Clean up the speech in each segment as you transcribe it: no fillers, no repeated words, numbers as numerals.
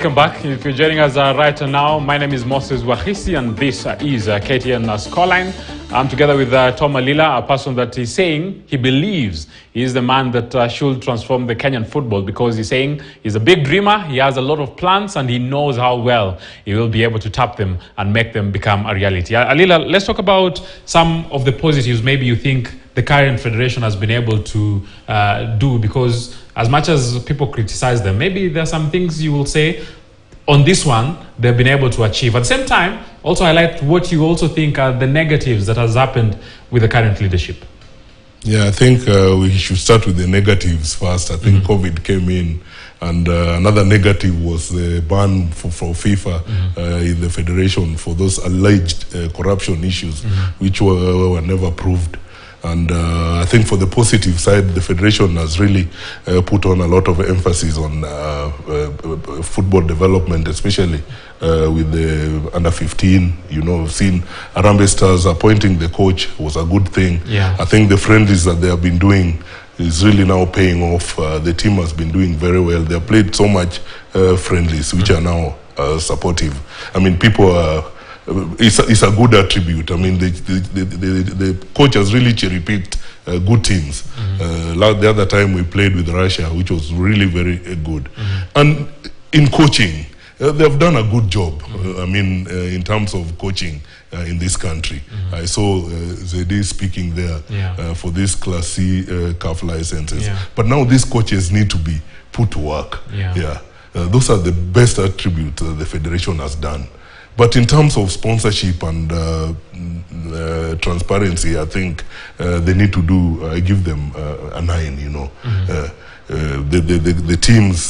Welcome back. If you're joining us right now, my name is Moses Wahisi and this is KTN Scoreline. I'm together with Tom Alila, a person that is saying he believes he is the man that should transform the Kenyan football, because he's saying he's a big dreamer, he has a lot of plans and he knows how well he will be able to tap them and make them become a reality. Alila, let's talk about some of the positives maybe you think the current federation has been able to do, because as much as people criticize them, maybe there are some things you will say on this one they've been able to achieve. At the same time, also highlight what you also think are the negatives that has happened with the current leadership. Yeah, I think we should start with the negatives first. I think COVID came in, and another negative was the ban for FIFA in the federation for those alleged corruption issues, which were never proved. And I think for the positive side, the federation has really put on a lot of emphasis on football development, especially with the under 15. You know, seen Harambee Stars appointing the coach was a good thing. Yeah. I think the friendlies that they have been doing is really now paying off. The team has been doing very well. They have played so much friendlies, which are now supportive. I mean, people are... It's a good attribute. I mean, the coach has really cherry-picked good teams. Like the other time we played with Russia, which was really very good. And in coaching, they have done a good job. I mean, in terms of coaching in this country. I saw Zedi speaking there for these Class C CAF licenses. But now these coaches need to be put to work. Those are the best attributes the federation has done. But in terms of sponsorship and transparency, I think they need to do, I give them a 9, you know. The teams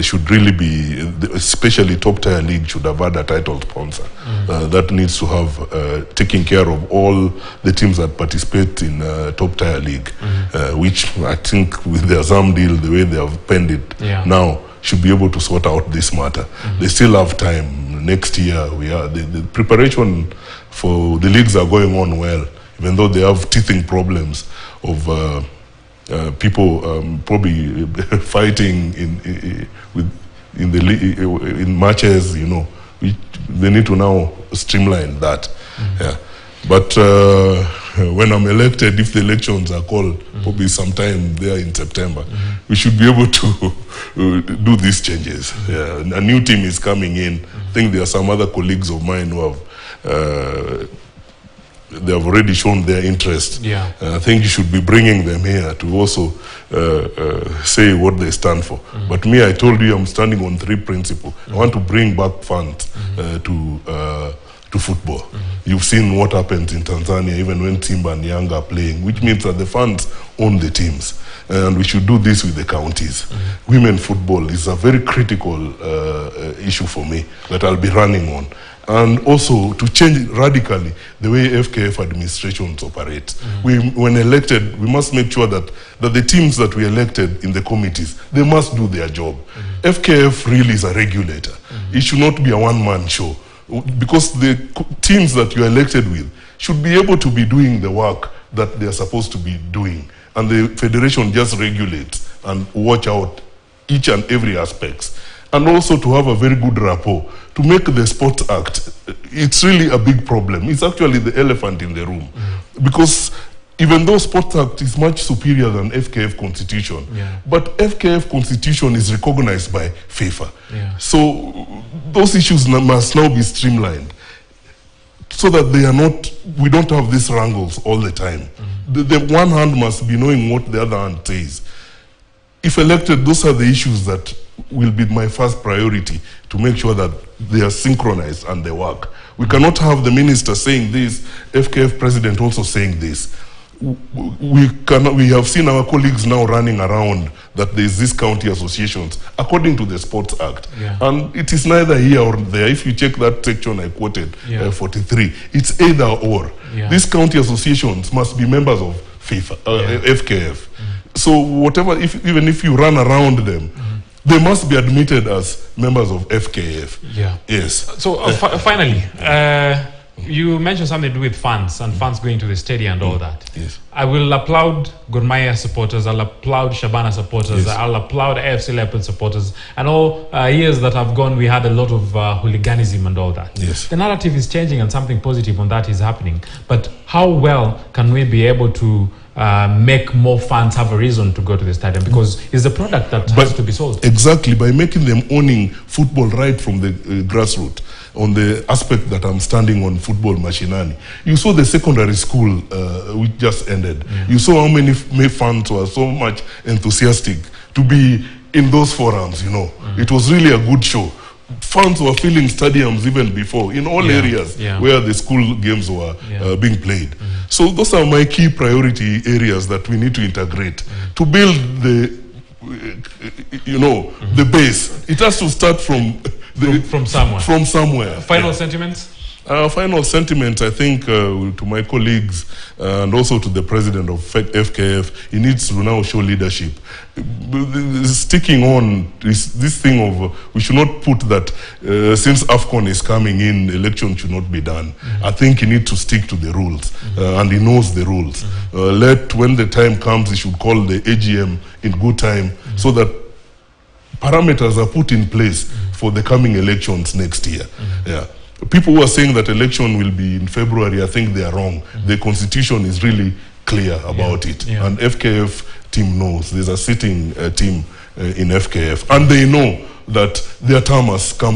should really be, especially top-tier league, should have had a title sponsor. That needs to have taking care of all the teams that participate in top-tier league, which I think with the Azam deal, the way they have penned it now, should be able to sort out this matter. They still have time. Next year, the preparation for the leagues are going on well, even though they have teething problems of people probably fighting in matches. You know, they need to now streamline that. But when I'm elected, if the elections are called, probably sometime there in September, we should be able to do these changes. A new team is coming in. I think there are some other colleagues of mine who have they have already shown their interest. I think you should be bringing them here to also say what they stand for. But me, I told you I'm standing on 3 principles. I want to bring back funds to football. You've seen what happens in Tanzania, even when Simba and Yanga are playing, which means that the funds own the teams. And we should do this with the counties. Women football is a very critical issue for me that I'll be running on. And also to change radically the way FKF administrations operate. When elected, we must make sure that the teams that we elected in the committees, they must do their job. FKF really is a regulator. It should not be a one-man show, because the teams that you are elected with should be able to be doing the work that they are supposed to be doing. And the federation just regulates and watch out each and every aspect. And also to have a very good rapport. To make the Sports Act, it's really a big problem. It's actually the elephant in the room. Because even though Sports Act is much superior than FKF Constitution, but FKF Constitution is recognized by FIFA. So those issues must now be streamlined, so that they are not, we don't have these wrangles all the time. The one hand must be knowing what the other hand says. If elected, those are the issues that will be my first priority, to make sure that they are synchronized and they work. We cannot have the minister saying this, FKF president also saying this. We have seen our colleagues now running around that there is these county associations according to the Sports Act, and it is neither here or there. If you check that section I quoted, 43, it's either or. These county associations must be members of FIFA, FKF. So whatever, even if you run around them, they must be admitted as members of FKF. Yes. So finally, You mentioned something to do with funds and funds going to the stadium and all that. Yes. I will applaud Gor Mahia supporters, I'll applaud Shabana supporters, Yes. I'll applaud AFC Leopards supporters. And all years that have gone, we had a lot of hooliganism and all that. Yes. The narrative is changing and something positive on that is happening. But how well can we be able to make more fans have a reason to go to the stadium? Because it's a product that has to be sold. Exactly, by making them owning football right from the grassroots, on the aspect that I'm standing on football machinani. You saw the secondary school which just ended. You saw how many fans were so much enthusiastic to be in those forums, you know. It was really a good show. Fans were filling stadiums even before in all areas where the school games were being played. So those are my key priority areas that we need to integrate to build the, you know, the base. It has to start from somewhere. From somewhere. Final sentiments? Final sentiments, I think, to my colleagues and also to the president of FKF, he needs to now show leadership. Sticking on this thing of, we should not put that since AFCON is coming in, election should not be done. I think he needs to stick to the rules, and he knows the rules. When the time comes, he should call the AGM in good time so that parameters are put in place for the coming elections next year. Yeah. People who are saying that election will be in February, I think they are wrong. The constitution is really clear about it. And FKF team knows. There's a sitting team in FKF. And they know that their term has come